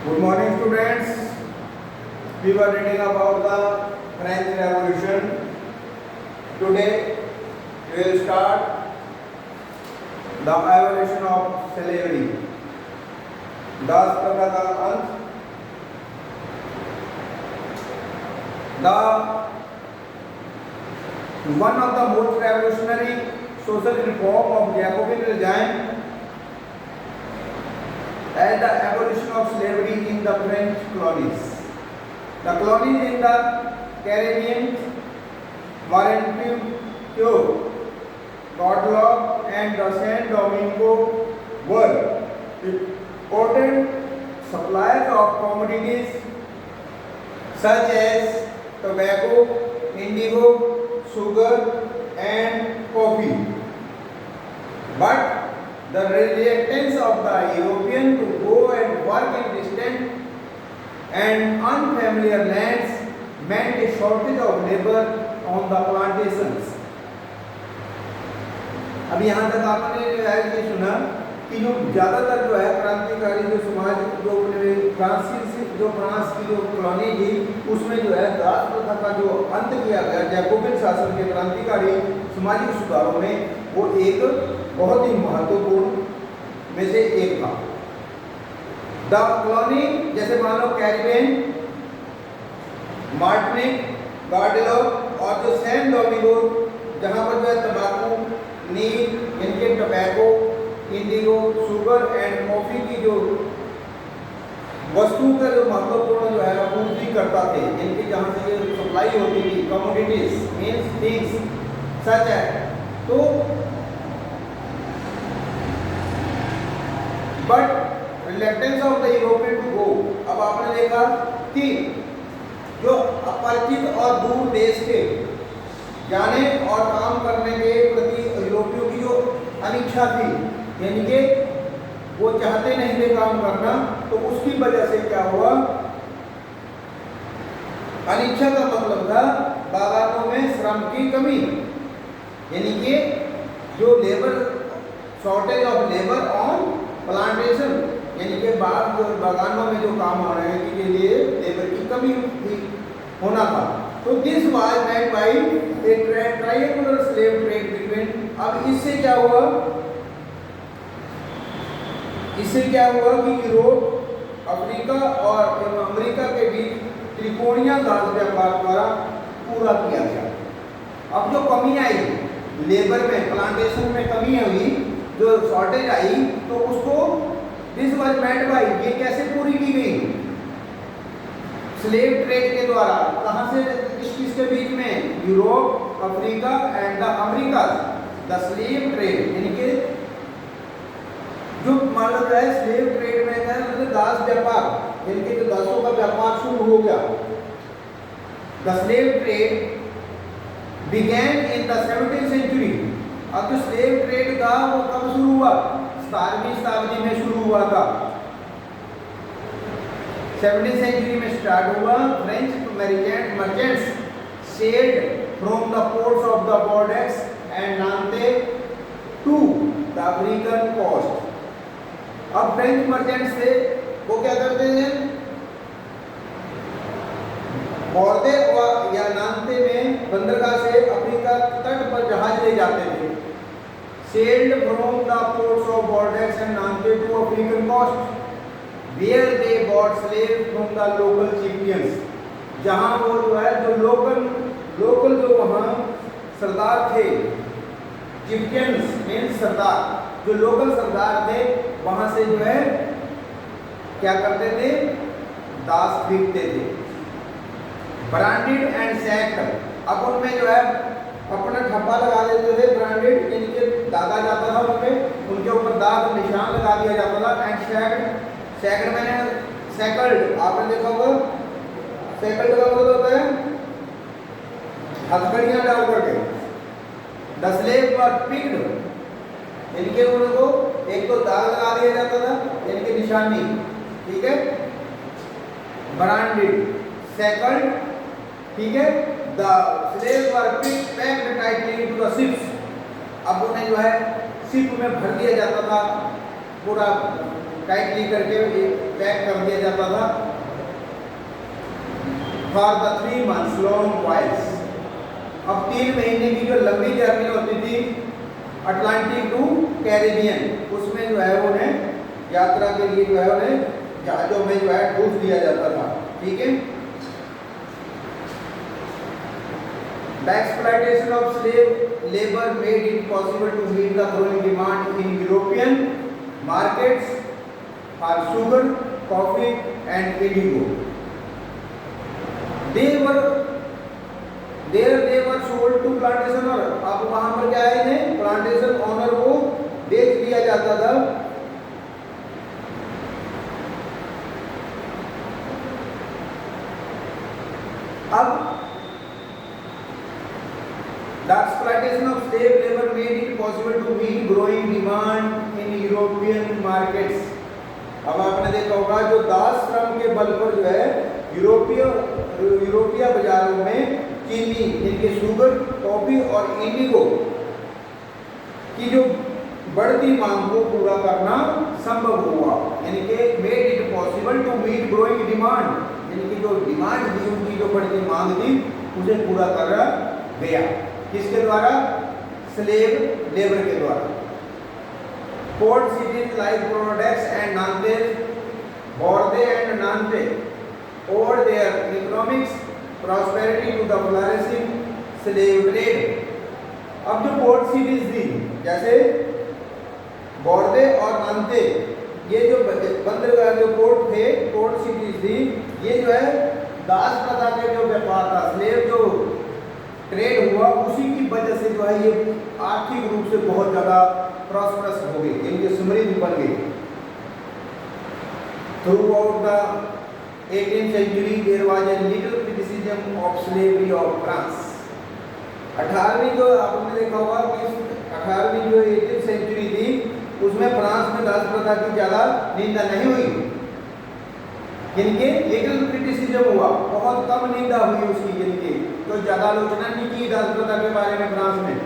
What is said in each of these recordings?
Good morning, students. We were reading about the French Revolution. Today, we will start the evolution of slavery. दास प्रथा का अंत. The one of the most revolutionary social reform of Jacobin regime as the abolition of slavery in the French colonies. The colonies in the Caribbean, Mauritius, Guadeloupe, and the Saint Domingo were important suppliers of commodities such as tobacco, indigo, sugar, and coffee. But the reluctance of the European to go and work in distant and unfamiliar lands meant a shortage of labor on the plantations. अब यहाँ तक आपने ये सुना कि जो ज़्यादातर जो है क्रांतिकारी जो समाज जो फ्रांस की जो कॉलोनी थी उसमें जो है दास प्रथा का जो अंत किया गया जैकोबिन शासन के क्रांतिकारी सामाजिक सुधारों में वो एक बहुत ही महत्वपूर्ण में से एक था. द कॉलोनी जैसे मान लो कैरिबियन, मार्टिनिक, गार्डेलोप और जो सैन डोमिंगो जहाँ पर जो है तंबाकू, नील, इनके tobacco, Indigo, sugar and coffee की जो वस्तुओं का जो महत्वपूर्ण जो है आपूर्ति करता थे, इनकी जहाँ से ये सप्लाई होती थी कमोडिटीज मीन्स थिंग्स सच है. तो but reluctance of the European to go. अब आपने देखा कि जो अपरिचित और दूर देश के जाने और काम करने के प्रति यूरोपियों की जो अनिच्छा थी, यानी कि वो चाहते नहीं थे काम करना, तो उसकी वजह से क्या हुआ, अनिच्छा का मतलब था बागानों में श्रम की कमी, यानी कि जो labour shortage of labour on plantation, यानी कि बागानों में जो काम होने के लिए लेबर की कमी थी होना था. तो this was made by A triangular slave trade between. अब इससे क्या हुआ कि यूरोप, अफ्रीका और अमेरिका के बीच त्रिकोणीय दास व्यापार द्वारा पूरा किया गया. अब जो कमी आई लेबर में, प्लांटेशन में कमी हुई, जो शॉर्टेज आई, तो उसको दिस वाज मेड बाय, ये कैसे पूरी की गई, स्लेव ट्रेड के द्वारा. कहां से, किसके बीच में, Europe, Africa and the America. The slave trade यानी कि जो मान लो है स्लेव ट्रेड में है मतलब दास व्यापार, यानी कि जो दासों का व्यापार शुरू हो गया. The slave trade began in the 17th century. अब जो स्लेव ट्रेड था वो कब शुरू हुआ, 17वीं शताब्दी में शुरू हुआ था. 17th सेंचुरी में स्टार्ट हुआ. French merchants sailed from the ports of the Bordeaux and Nantes to the African coast. अब फ्रेंच मर्चेंट्स थे वो क्या करते थे, बॉर्डे या नांते में बंदरगाह से अफ्रीका तट पर जहाज ले जाते थे. Sailed from the ports of Bordeaux and Nantes to African coast where they bought slave from the local champions. जहां वो जो है जो लोकल जो वहां सरदार थे, चैंपियंस मींस सरदार, जो लोकल सरदार थे वहां से जो है क्या करते थे, दास खरीदते थे. Branded and sacked. अब उनमें जो है अपना ठप्पा लगा देते थे. ब्रांडेड यानी कि दागा जाता था उनके ऊपर दाग निशान लगा दिया जाता था. एंड सैक्ड मैंने सैकल्ड, आपने देखा होगा सैकल्ड का मतलब होता है हथकड़ियां डाल करके. द स्लेव वर पिक्ड, यानी कि उनको एक तो दाग लगा दिया जाता था यानी कि निशानी, ठीक है. ब्रांडेड, सैकल्ड, ठीक है. The slave were packed tightly to the ships. अब उन्हें जो है शिप में भर दिया जाता था, पूरा टाइटली करके पैक कर दिया जाता था for the 3 months long voyage. अब 3 महीने की जो लंबी जर्नी होती थी अटलांटिक टू कैरिबियन, उसमें जो है उन्हें यात्रा के लिए जो है उन्हें जहाजों में जो है घूस दिया जाता था। ठीक है। The exploitation of slave labor made it possible to meet the growing demand in European markets for sugar, coffee and indigo. They were sold to plantation owner। अब वहां पर क्या है, प्लांटेशन ओनर को बेच दिया जाता था। अब the exploitation of slave labor made it possible to meet growing demand in European markets। अब आपने देखा होगा जो दास श्रम के बल पर जो है यूरोपीय बाजारों में चीनी, इनके शुगर, कॉफी और इंडिगो की जो बढ़ती मांग को पूरा करना संभव हुआ। यानी कि made it possible to meet growing demand, यानी कि जो डिमांड थी उनकी जो बढ़ती मांग थी उसे पूरा करा गया। किसके द्वारा? स्लेव लेबर के द्वारा। Port cities like products and Nantes, Bordeaux and Nantes और their economics prosperity to the flourishing slave trade. अब जो पोर्ट सिटीज थी जैसे बोर्दे और नांते, ये जो बंदरगाह जो पोर्ट थे, पोर्ट सिटीज थी, ये जो है दास प्रथा के जो व्यापार था, स्लेव जो ट्रेड हुआ, उसी की वजह से जो है ये आर्थिक रूप से बहुत ज़्यादा प्रॉस्परस हो गई, इनकी समृद्ध बन गई। Through out the 18th century there was a little criticism of slavery of France। 18वीं जो आपने देखा होगा कि 18वीं जो 18th सेंचुरी थी उसमें फ्रांस में दास प्रथा की ज़्यादा निंदा नहीं हुई, जिनके लिटिल क्रिटिसिज्म हुआ, बहुत कम निंदा हुई उसकी, जिनकी तो ज़्यादा आलोचना नहीं की दास प्रथा के बारे में फ्रांस में।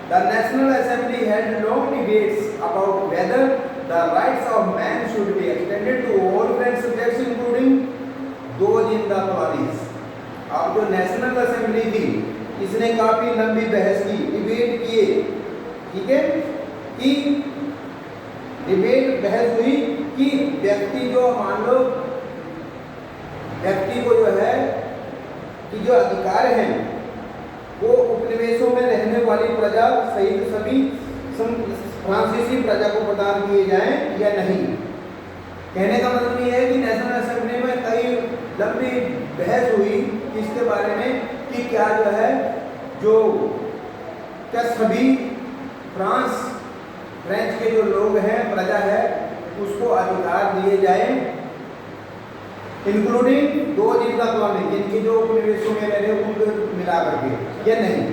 The national assembly had long debates about whether the rights of man should be extended to all French subjects including those in the colonies. अब जो नेशनल असेंबली थी इसने काफ़ी लंबी बहस की, डिबेट किए। ठीक है, कि डिबेट बहस हुई कि व्यक्ति जो मान लो व्यक्ति को जो है कि जो अधिकार हैं वो उपनिवेशों में रहने वाली प्रजा सहित सभी फ्रांसीसी प्रजा को प्रदान किए जाएं या नहीं। कहने का मतलब ये है कि नेशनल असेंबली में कई लंबी बहस हुई इसके बारे में कि क्या जो है जो क्या सभी फ्रेंच के जो लोग हैं, प्रजा है, उसको अधिकार दिए जाएं इंक्लूडिंग दो जिनका कॉलोनी, जिनके जो उपनिवेशों में रह रहे उनको मिला करके या नहीं।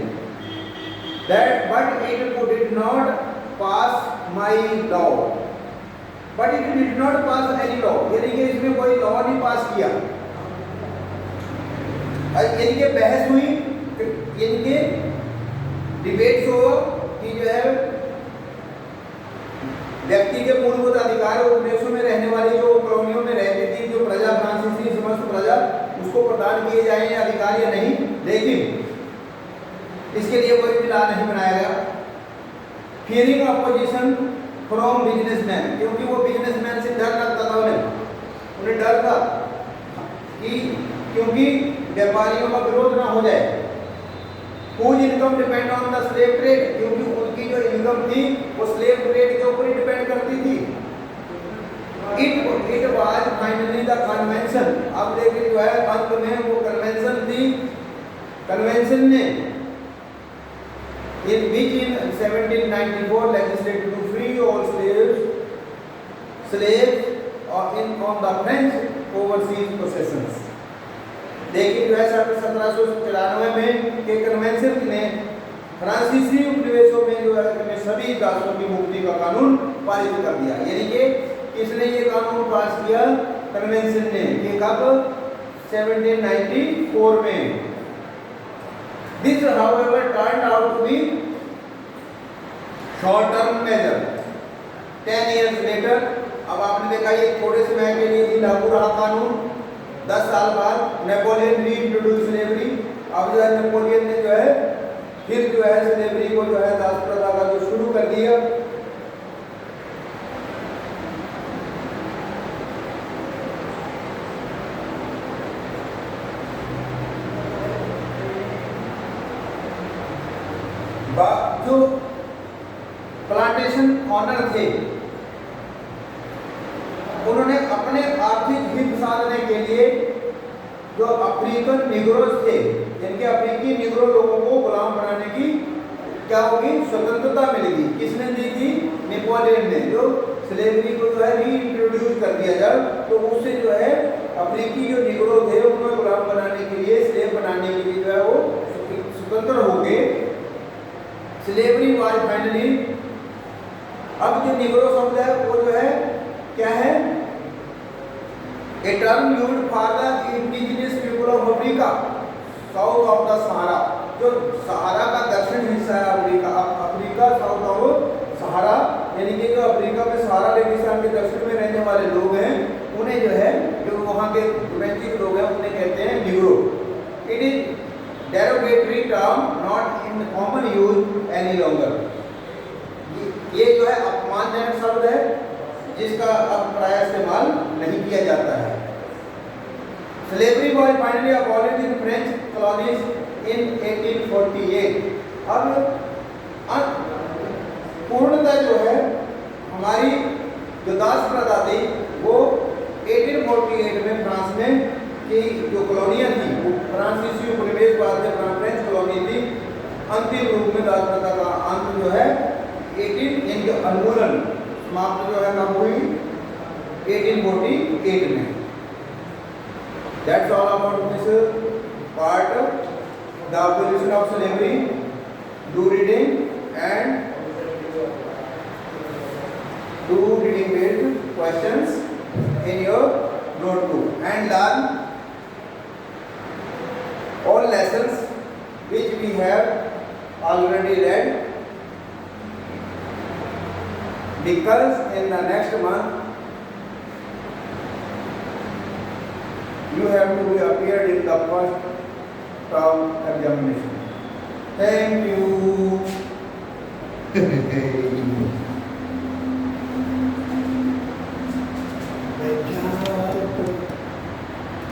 That but it did not pass my law, but it did not pass any law, यानी कि इसमें कोई लॉ नहीं पास किया। इनके बहस हुई, इनके डिबेट्स हो कि जो है व्यक्ति के मूलभूत अधिकार और उपनिवेशों में रहने वाली जो कॉलोनियों में रहती थी जो प्रजा, फ्रांसीसी समस्त प्रजा, उसको प्रदान किए जाए अधिकार या नहीं, लेकिन इसके लिए कोई भी लॉ नहीं बनाया गया। फियरिंग अपोजिशन फ्रॉम बिजनेसमैन, क्योंकि वो बिजनेसमैन से डर लगता था उन्हें डर था कि क्योंकि व्यापारियों का विरोध ना हो जाए। Whose income depend on the slave trade, क्योंकि उनकी जो इनकम थी वो स्लेव ट्रेड के ऊपर ही डिपेंड करती थी। It was finally the convention, अब देखिए जो है अंत में वो कन्वेंशन थी, कन्वेंशन ने in which in 1794 legislated to free all slaves on the French overseas possessions। लेकिन जो है 1794 में के कन्वेंशन ने फ्रांसीसी उपनिवेशों में जो है सभी दासों की मुक्ति का कानून पारित कर दिया। यानी कि इसने ये कानून पास किया कन्वेंशन ने कि कब 1794 में। This however turned out to be short term measure. 10 years later अब आपने देखा ये थोड़े समय के लिए ही लागू रहा कानून, 10 साल बाद नेपोलियन रीइंट्रोड्यूस स्लेवरी। अब जो है नेपोलियन ने जो है फिर जो है स्लेवरी को जो है दास प्रथा का जो शुरू कर दिया। जो प्लांटेशन ऑनर थे उन्होंने अपने आर्थिक हित साधने के लिए जो अफ्रीकन निग्रोज थे, जिनके अफ्रीकी निग्रो लोगों को गुलाम बनाने की क्या होगी, स्वतंत्रता मिलेगी। किसने दी थी? नेपोलियन ने, जो स्लेवरी को जो है रीइंट्रोड्यूस कर दिया जब, तो उससे जो है अफ्रीकी जो निग्रो थे उन्हें गुलाम बनाने के लिए, स्लेव बनाने के लिए जो है वो स्वतंत्र हो गए। स्लेवरी वाज फाइनली, अब जो निग्रो शब्द है वो जो है क्या है, a term used for the indigenous people of Africa south of the Sahara. जो सहारा का दक्षिण हिस्सा है Africa, Africa south of Sahara, यानी कि जो अफ्रीका में सहारा रेगिस्तान के दक्षिण में रहने वाले लोग हैं उन्हें जो है, जो वहाँ के डोमेस्टिक लोग हैं उन्हें कहते हैं Negro. It is derogatory term not in common use any longer। ये जो है अपमानजनक शब्द है जिसका अब प्राय इस्तेमाल नहीं किया जाता है। Slavery was finally abolished in French colonies in 1848। अब पूर्णतः जो है हमारी जो दास प्रथा थी वो 1848 में फ्रांस में की जो कॉलोनियां थी, वो फ्रांसीसी उपनिवेशवाद से फ्रेंच कॉलोनी थी, अंतिम रूप में दास प्रथा का अंत जो है 18 यानी उन्मूलन समाप्त जो है कब हुई, 1848 में। That's all about this part, the abolition of slavery. Do reading based questions in your notebook and learn all lessons which we have already read, because in the next month you have to be appeared in the first term examination. Thank you.